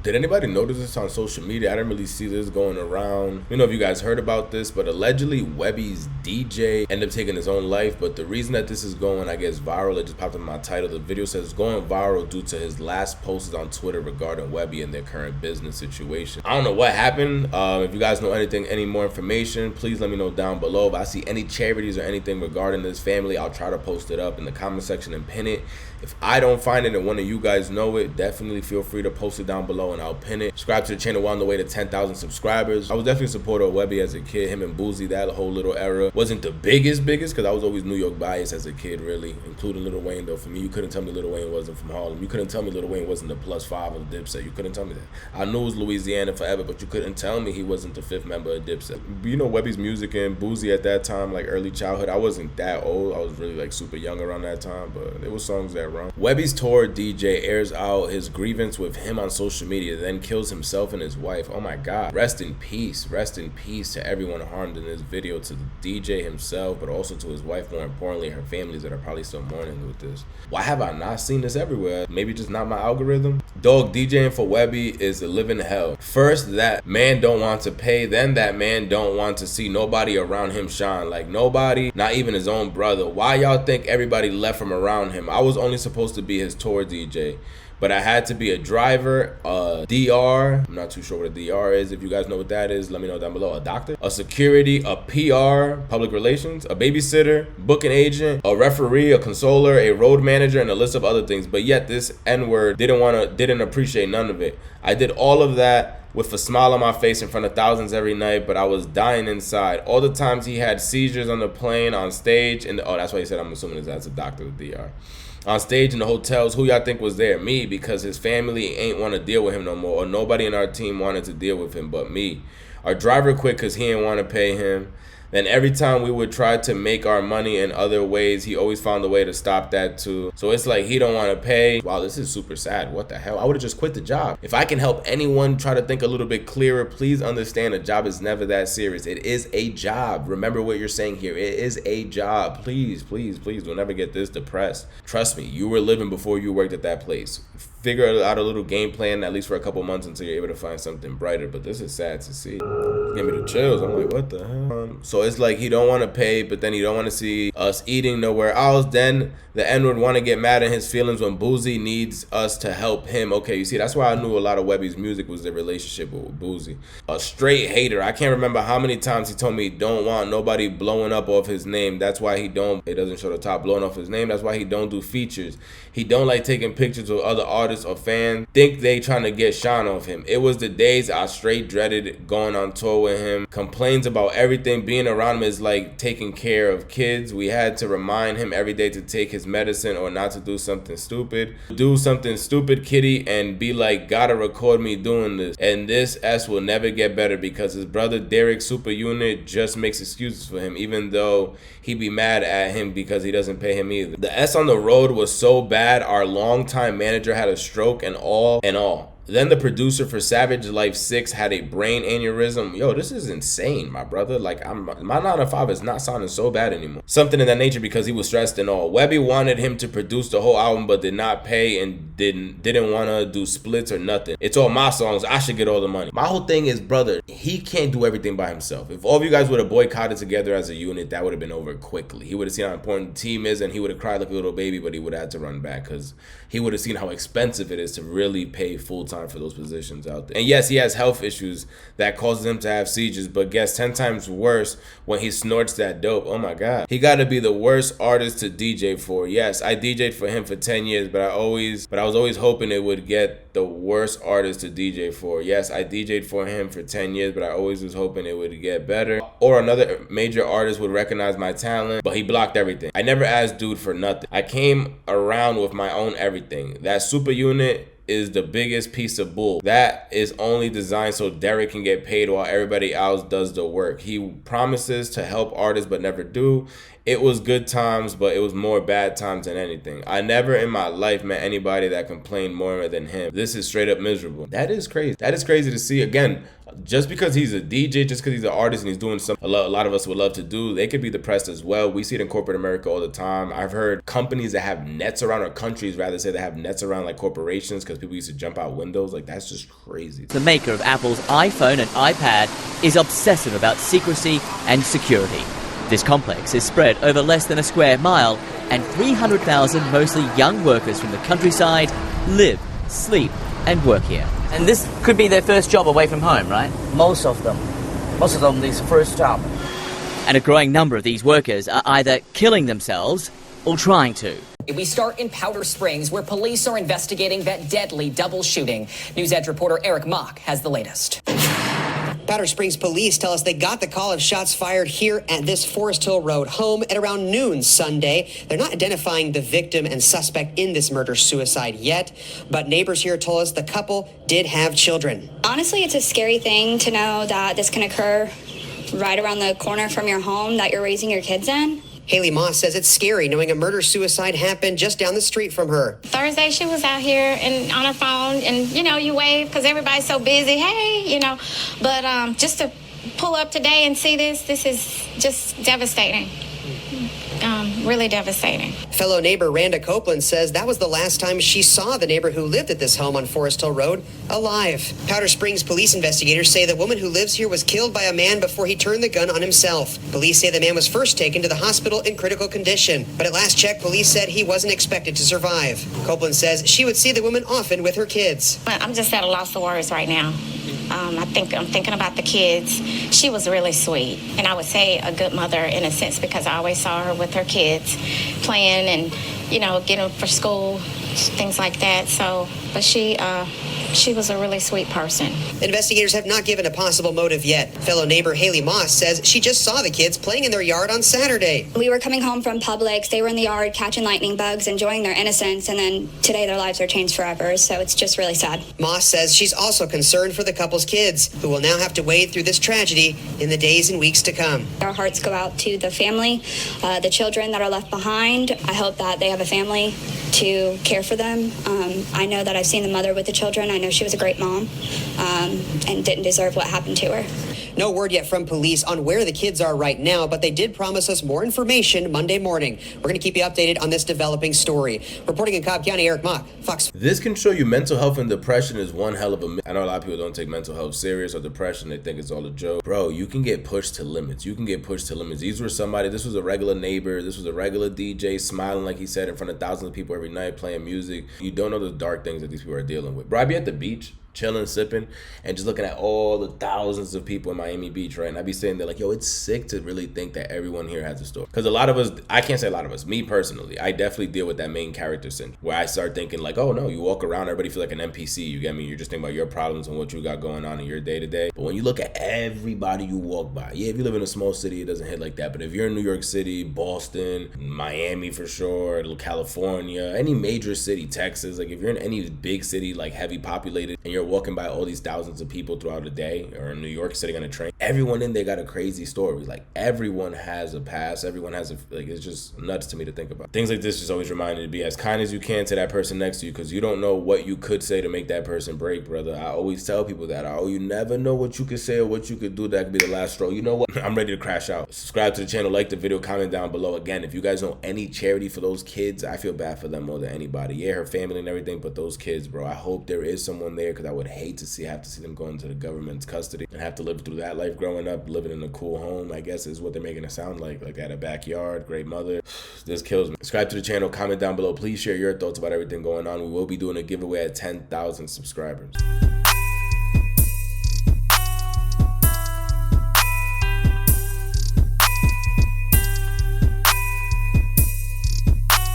Did anybody notice this on social media? I didn't really see this going around. I don't know if you guys heard about this, but allegedly Webby's DJ ended up taking his own life. But the reason that this is going, I guess, viral, it just popped up in my title. The video says it's going viral due to his last posts on Twitter regarding Webby and their current business situation. I don't know what happened. If you guys know any more information, please let me know down below. If I see any charities or anything regarding this family, I'll try to post it up in the comment section and pin it. If I don't find it and one of you guys know it, definitely feel free to post it down below and I'll pin it. Subscribe to the channel. We're on the way to 10,000 subscribers. I was definitely a supporter of Webby as a kid. Him and Boozy, that whole little era. Wasn't the biggest because I was always New York biased as a kid, really, including Lil Wayne though. For me, you couldn't tell me Lil Wayne wasn't from Harlem. You couldn't tell me Lil Wayne wasn't the +5 of Dipset. You couldn't tell me that. I knew it was Louisiana forever, but you couldn't tell me he wasn't the 5th member of Dipset. You know, Webby's music and Boozy at that time, like early childhood, I wasn't that old. I was really like super young around that time, but there was songs that run. Webby's tour DJ airs out his grievance with him on social media, then kills himself and his wife. Oh my god. Rest in peace to everyone harmed in this video, to the DJ himself, but also to his wife, more importantly her families that are probably still mourning with this. Why have I not seen this everywhere? Maybe just not my algorithm. Dog, DJing for Webby is a living hell. First, that man don't want to pay, then that man don't want to see nobody around him shine. Like nobody, not even his own brother. Why y'all think everybody left from around him? I was only supposed to be his tour DJ, but I had to be a driver, a DR, I'm not too sure what a DR is. If you guys know what that is, let me know down below. A doctor, a security, a PR, public relations, a babysitter, booking agent, a referee, a consoler, a road manager, and a list of other things. But yet this N-word didn't appreciate none of it. I did all of that with a smile on my face in front of thousands every night, but I was dying inside. All the times he had seizures on the plane, on stage, and oh, that's why he said, I'm assuming that's a doctor with DR. On stage in the hotels, who y'all think was there? Me, because his family ain't want to deal with him no more, or nobody in our team wanted to deal with him but me. Our driver quit because he didn't want to pay him. Then every time we would try to make our money in other ways, he always found a way to stop that too. So it's like he don't want to pay. Wow, this is super sad. What the hell? I would have just quit the job. If I can help anyone try to think a little bit clearer, please understand a job is never that serious. It is a job. Remember what you're saying here. It is a job. Please, please, please don't ever get this depressed. Trust me, you were living before you worked at that place. Figure out a little game plan, at least for a couple months, until you're able to find something brighter. But this is sad to see. Give me the chills. I'm like, what the hell? So it's like he don't want to pay, but then he don't want to see us eating nowhere else. Then the N would want to get mad at his feelings when Boozy needs us to help him. Okay, you see, that's why I knew a lot of Webby's music was the relationship with Boozy. A straight hater. I can't remember how many times he told me he don't want nobody blowing up off his name. That's why it doesn't show the top blowing off his name. That's why he don't do features. He don't like taking pictures with other artists or fans. Think they trying to get shine off him. It was the days I straight dreaded going on tour with him. Complains about everything. Being around him is like taking care of kids. We had to remind him every day to take his medicine or not to do something stupid. Do something stupid, kitty, and be like, gotta record me doing this. And this S will never get better because his brother Derek Super Unit just makes excuses for him, even though he be mad at him because he doesn't pay him either. The S on the road was so bad, our longtime manager had a stroke and all. Then the producer for Savage Life 6 had a brain aneurysm. Yo, this is insane, my brother. Like, my 9 to 5 is not sounding so bad anymore. Something in that nature because he was stressed and all. Webby wanted him to produce the whole album but did not pay and didn't want to do splits or nothing. It's all my songs. I should get all the money. My whole thing is, brother, he can't do everything by himself. If all of you guys would have boycotted together as a unit, that would have been over quickly. He would have seen how important the team is and he would have cried like a little baby, but he would have had to run back because he would have seen how expensive it is to really pay full-time for those positions out there. And yes, he has health issues that causes him to have seizures, but gets 10 times worse when he snorts that dope. Oh my god. He got to be the worst artist to DJ for. Yes, I DJ'd for him for 10 years, but I was always hoping it would get the worst artist to DJ for. Yes, I DJ'd for him for 10 years, but I always was hoping it would get better. Or another major artist would recognize my talent, but he blocked everything. I never asked dude for nothing. I came around with my own everything. That super unit is the biggest piece of bull. That is only designed so Derek can get paid while everybody else does the work. He promises to help artists but never do. it was good times, but it was more bad times than anything. I never in my life met anybody that complained more than him. This is straight up miserable. That is crazy. That is crazy to see. Again, just because he's a DJ, just because he's an artist and he's doing something a lot of us would love to do, they could be depressed as well. We see it in corporate America all the time. I've heard companies that have nets around, or countries rather say, they have nets around like corporations because people used to jump out windows. Like, that's just crazy. The maker of Apple's iPhone and iPad is obsessive about secrecy and security. This complex is spread over less than a square mile, and 300,000 mostly young workers from the countryside live, sleep and work here. And this could be their first job away from home, right? Most of them is first job. And a growing number of these workers are either killing themselves or trying to. We start in Powder Springs, where police are investigating that deadly double shooting. News Edge reporter Eric Mock has the latest. Powder Springs police tell us they got the call of shots fired here at this Forest Hill Road home at around noon Sunday. They're not identifying the victim and suspect in this murder-suicide yet, but neighbors here told us the couple did have children. Honestly, it's a scary thing to know that this can occur right around the corner from your home that you're raising your kids in. Haley Moss says it's scary knowing a murder-suicide happened just down the street from her. Thursday, she was out here and on her phone, and, you know, you wave because everybody's so busy. Hey, you know, but just to pull up today and see this is just devastating. Really devastating. Fellow neighbor Randa Copeland says that was the last time she saw the neighbor who lived at this home on Forest Hill Road alive. Powder Springs police investigators say the woman who lives here was killed by a man before he turned the gun on himself. Police say the man was first taken to the hospital in critical condition, but at last check, police said he wasn't expected to survive. Copeland says she would see the woman often with her kids. I'm just at a loss of words right now. I'm thinking about the kids. She was really sweet, and I would say a good mother in a sense, because I always saw her with her kids playing and, you know, getting them for school, things like that. So, but she was a really sweet person. Investigators have not given a possible motive yet. Fellow neighbor Haley Moss says she just saw the kids playing in their yard on Saturday. We were coming home from Publix. They were in the yard catching lightning bugs, enjoying their innocence, and then today their lives are changed forever. So it's just really sad. Moss says she's also concerned for the couple's kids, who will now have to wade through this tragedy in the days and weeks to come. Our hearts go out to the family, the children that are left behind. I hope that they have a family to care for them. I know that I've seen the mother with the children. I know she was a great mom and didn't deserve what happened to her. No word yet from police on where the kids are right now, but they did promise us more information Monday morning. We're going to keep you updated on this developing story. Reporting in Cobb County, Eric Mock, Fox. This can show you mental health and depression is one hell of a myth. I know a lot of people don't take mental health serious, or depression, they think it's all a joke. Bro, you can get pushed to limits. You can get pushed to limits. This was a regular neighbor. This was a regular DJ smiling, like he said, in front of thousands of people every night playing music. You don't know the dark things that these people are dealing with. Bro, I'd be at the beach, chilling, sipping, and just looking at all the thousands of people in Miami Beach, right? And I'd be sitting there like, yo, it's sick to really think that everyone here has a story. Because a lot of us, I can't say a lot of us, me personally, I definitely deal with that main character syndrome, where I start thinking like, oh no, you walk around, everybody feel like an NPC, you get me? You're just thinking about your problems and what you got going on in your day to day. But when you look at everybody you walk by, yeah, if you live in a small city, it doesn't hit like that. But if you're in New York City, Boston, Miami for sure, California, any major city, Texas, like if you're in any big city, like heavy populated, and you're walking by all these thousands of people throughout the day, or in New York sitting on a train, everyone in there got a crazy story. Like everyone has a past, everyone has it's just nuts to me to think about. Things like this just always remind me to be as kind as you can to that person next to you, because you don't know what you could say to make that person break, brother. I always tell people that. You never know what you could say or what you could do that could be the last straw. You know what? I'm ready to crash out. Subscribe to the channel, like the video, comment down below. Again, if you guys know any charity for those kids, I feel bad for them more than anybody. Yeah, her family and everything, but those kids, bro, I hope there is someone there, because I would hate to have to see them go into the government's custody and have to live through that life growing up, living in a cool home, I guess is what they're making it sound like at a backyard, great mother. This kills me. Subscribe to the channel, comment down below. Please share your thoughts about everything going on. We will be doing a giveaway at 10,000 subscribers.